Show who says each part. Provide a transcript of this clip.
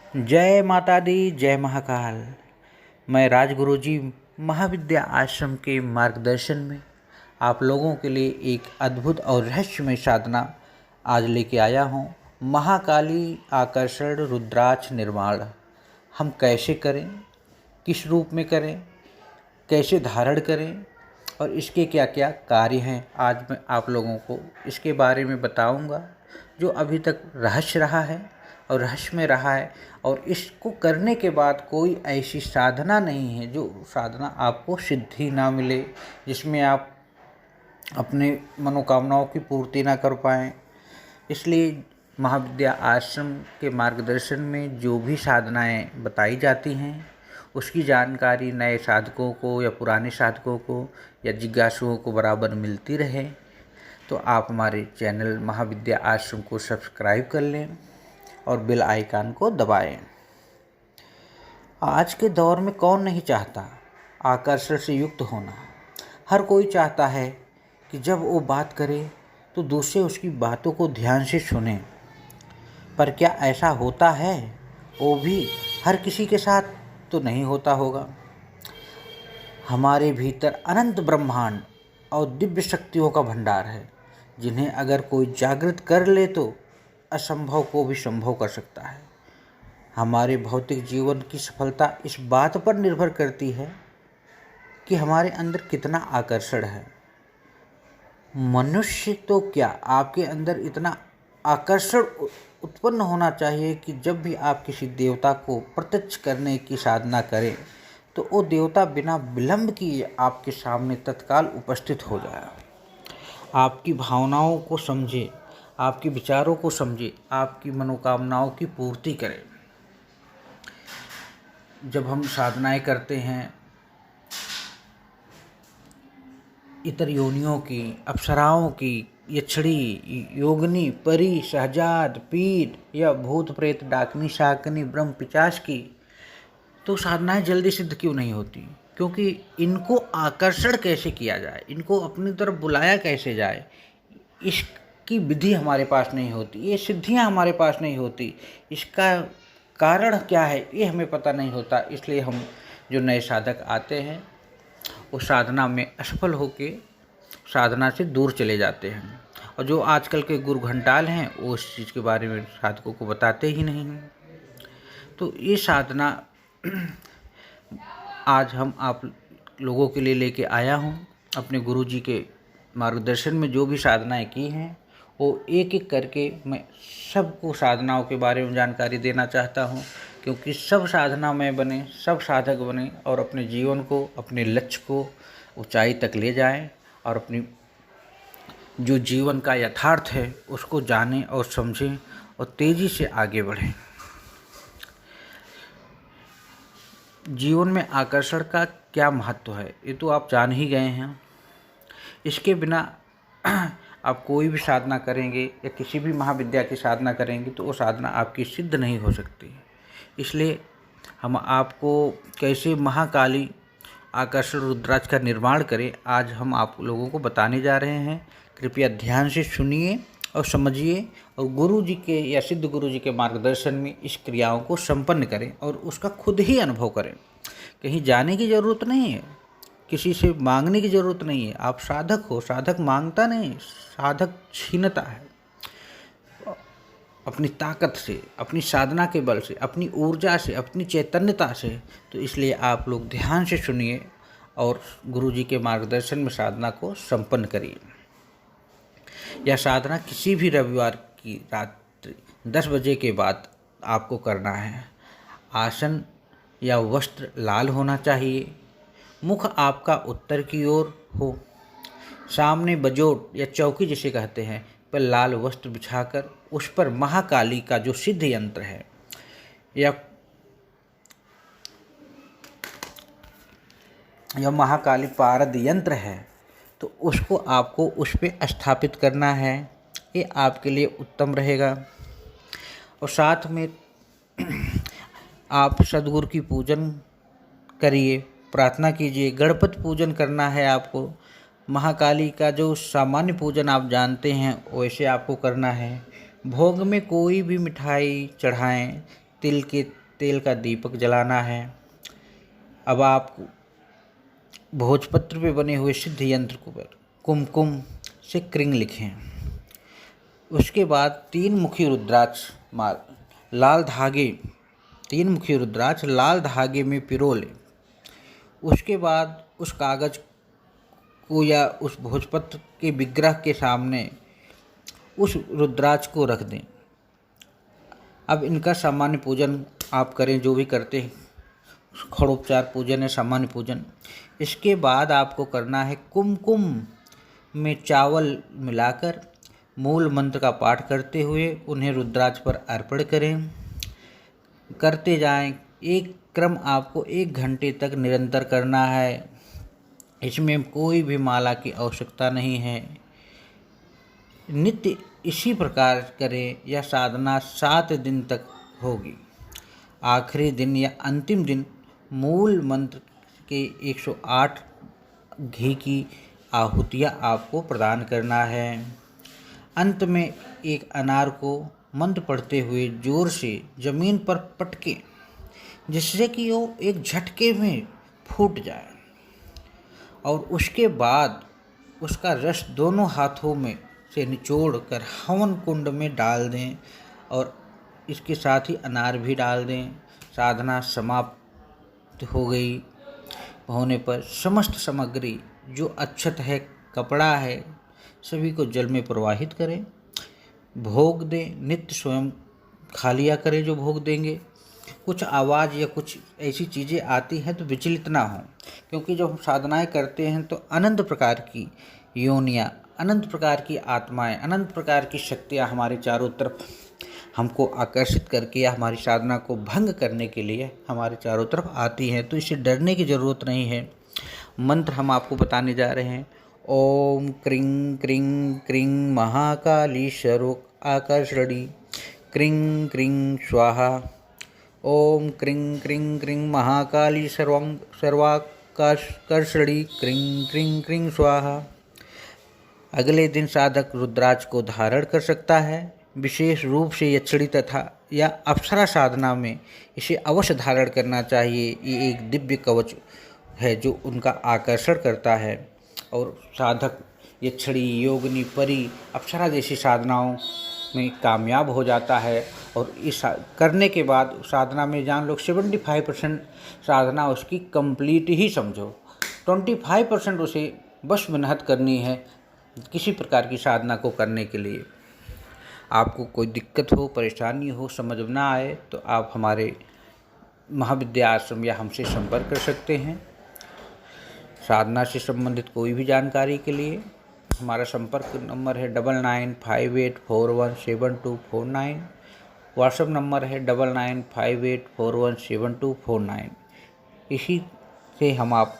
Speaker 1: जय माता दी, जय महाकाल। मैं राजगुरु जी महाविद्या आश्रम के मार्गदर्शन में आप लोगों के लिए एक अद्भुत और रहस्यमय साधना आज लेके आया हूँ। महाकाली आकर्षण रुद्राक्ष निर्माण हम कैसे करें, किस रूप में करें, कैसे धारण करें और इसके क्या क्या कार्य हैं, आज मैं आप लोगों को इसके बारे में बताऊंगा। जो अभी तक रहस्य रहा है और रहस्य में रहा है, और इसको करने के बाद कोई ऐसी साधना नहीं है जो साधना आपको सिद्धि ना मिले, जिसमें आप अपने मनोकामनाओं की पूर्ति ना कर पाएँ। इसलिए महाविद्या आश्रम के मार्गदर्शन में जो भी साधनाएं बताई जाती हैं, उसकी जानकारी नए साधकों को या पुराने साधकों को या जिज्ञासुओं को बराबर मिलती रहे, तो आप हमारे चैनल महाविद्या आश्रम को सब्सक्राइब कर लें और बेल आइकन को दबाएं। आज के दौर में कौन नहीं चाहता आकर्षण से युक्त होना। हर कोई चाहता है कि जब वो बात करे तो दूसरे उसकी बातों को ध्यान से सुने। पर क्या ऐसा होता है? वो भी हर किसी के साथ तो नहीं होता होगा। हमारे भीतर अनंत ब्रह्मांड और दिव्य शक्तियों का भंडार है, जिन्हें अगर कोई जागृत कर ले तो असंभव को भी संभव कर सकता है। हमारे भौतिक जीवन की सफलता इस बात पर निर्भर करती है कि हमारे अंदर कितना आकर्षण है। मनुष्य तो क्या, आपके अंदर इतना आकर्षण उत्पन्न होना चाहिए कि जब भी आप किसी देवता को प्रत्यक्ष करने की साधना करें तो वो देवता बिना विलंब किए आपके सामने तत्काल उपस्थित हो जाए। आपकी भावनाओं को समझे, आपके विचारों को समझे, आपकी मनोकामनाओं की पूर्ति करे। जब हम साधनाएं करते हैं इतर योनियों की, अप्सराओं की, यक्षिणी, योगिनी, परी, शहजाद, पीठ या भूत प्रेत, डाकनी, शाकनी, ब्रह्म पिशाच की, तो साधनाएं जल्दी सिद्ध क्यों नहीं होती? क्योंकि इनको आकर्षण कैसे किया जाए, इनको अपनी तरफ बुलाया कैसे जाए, इसकी विधि हमारे पास नहीं होती। ये सिद्धियां हमारे पास नहीं होती। इसका कारण क्या है ये हमें पता नहीं होता। इसलिए हम जो नए साधक आते हैं वो साधना में असफल होके साधना से दूर चले जाते हैं। और जो आजकल के गुरु घंटाल हैं वो इस चीज़ के बारे में साधकों को बताते ही नहीं हैं। तो ये साधना आज हम आप लोगों के लिए लेके आया हूँ। अपने गुरु जी के मार्गदर्शन में जो भी साधनाएं की हैं वो एक एक करके मैं सबको साधनाओं के बारे में जानकारी देना चाहता हूँ, क्योंकि सब साधना में बने, सब साधक बने और अपने जीवन को, अपने लक्ष्य को ऊंचाई तक ले जाएं और अपनी जो जीवन का यथार्थ है उसको जानें और समझें और तेज़ी से आगे बढ़ें। जीवन में आकर्षण का क्या महत्व है ये तो आप जान ही गए हैं। इसके बिना आप कोई भी साधना करेंगे या किसी भी महाविद्या की साधना करेंगे तो वो साधना आपकी सिद्ध नहीं हो सकती। इसलिए हम आपको कैसे महाकाली आकर्षण रुद्राक्ष का निर्माण करें, आज हम आप लोगों को बताने जा रहे हैं। कृपया ध्यान से सुनिए और समझिए और गुरु जी के या सिद्ध गुरु जी के मार्गदर्शन में इस क्रियाओं को संपन्न करें और उसका खुद ही अनुभव करें। कहीं जाने की ज़रूरत नहीं है, किसी से मांगने की ज़रूरत नहीं है। आप साधक हो, साधक मांगता नहीं, साधक छीनता है अपनी ताकत से, अपनी साधना के बल से, अपनी ऊर्जा से, अपनी चैतन्यता से। तो इसलिए आप लोग ध्यान से सुनिए और गुरु जी के मार्गदर्शन में साधना को संपन्न करिए। यह साधना किसी भी रविवार की रात्रि 10 बजे के बाद आपको करना है। आसन या वस्त्र लाल होना चाहिए। मुख आपका उत्तर की ओर हो। सामने बजोट या चौकी जिसे कहते हैं पर लाल वस्त्र बिछाकर उस पर महाकाली का जो सिद्ध यंत्र है या महाकाली पारद यंत्र है तो उसको आपको उस पर स्थापित करना है। ये आपके लिए उत्तम रहेगा। और साथ में आप सद्गुरु की पूजन करिए, प्रार्थना कीजिए। गणपति पूजन करना है आपको। महाकाली का जो सामान्य पूजन आप जानते हैं वैसे आपको करना है। भोग में कोई भी मिठाई चढ़ाएं, तेल का दीपक जलाना है। अब आप भोजपत्र पे बने हुए सिद्ध यंत्र पर कुमकुम से क्रिंग लिखें। उसके बाद 3 मुखी रुद्राक्ष लाल धागे में पिरो लें। उसके बाद उस कागज को या उस भोजपत्र के विग्रह के सामने उस रुद्राक्ष को रख दें। अब इनका सामान्य पूजन आप करें, जो भी करते हैं, खड़ोपचार पूजन है, सामान्य पूजन। इसके बाद आपको करना है कुमकुम में चावल मिलाकर मूल मंत्र का पाठ करते हुए उन्हें रुद्राक्ष पर अर्पण करते जाएं। एक क्रम आपको 1 घंटे तक निरंतर करना है। इसमें कोई भी माला की आवश्यकता नहीं है। नित्य इसी प्रकार करें। यह साधना 7 दिन तक होगी। आखिरी दिन या अंतिम दिन मूल मंत्र के 108 घी की आहुतियाँ आपको प्रदान करना है। अंत में एक अनार को मंत्र पढ़ते हुए जोर से जमीन पर पटके, जिससे कि वो एक झटके में फूट जाए, और उसके बाद उसका रस दोनों हाथों में से निचोड़ कर हवन कुंड में डाल दें और इसके साथ ही अनार भी डाल दें। साधना समाप्त हो गई होने पर समस्त सामग्री जो अक्षत है, कपड़ा है, सभी को जल में प्रवाहित करें, भोग दें। नित्य स्वयं खा लिया करें जो भोग देंगे। कुछ आवाज़ या कुछ ऐसी चीज़ें आती हैं तो विचलित ना हों, क्योंकि जब हम साधनाएं करते हैं तो अनंत प्रकार की योनियाँ, अनंत प्रकार की आत्माएं, अनंत प्रकार की शक्तियाँ हमारे चारों तरफ हमको आकर्षित करके या हमारी साधना को भंग करने के लिए हमारे चारों तरफ आती हैं। तो इससे डरने की ज़रूरत नहीं है। मंत्र हम आपको बताने जा रहे हैं। ओम क्रीं क्रीं क्रीं महाकाली शरोक आकर्षणी क्रीं क्रीं स्वाहा। ओम क्रीं क्रीं क्रीं महाकाली सर्वाकर्षणी क्रीं क्रीं क्रीं स्वाहा। अगले दिन साधक रुद्राक्ष को धारण कर सकता है। विशेष रूप से यक्षिणी तथा या अप्सरा साधना में इसे अवश्य धारण करना चाहिए। ये एक दिव्य कवच है जो उनका आकर्षण करता है, और साधक यक्षिणी, योगिनी, परी, अप्सरा जैसी साधनाओं में कामयाब हो जाता है। और इस करने के बाद साधना में जान लो 75% साधना उसकी कंप्लीट ही समझो। 25% उसे बस मेहनत करनी है किसी प्रकार की साधना को करने के लिए। आपको कोई दिक्कत हो, परेशानी हो, समझ ना आए तो आप हमारे महाविद्या आश्रम या हमसे संपर्क कर सकते हैं। साधना से संबंधित कोई भी जानकारी के लिए हमारा संपर्क नंबर है 9958417249। व्हाट्सएप नंबर है 9958417249। इसी से हम आप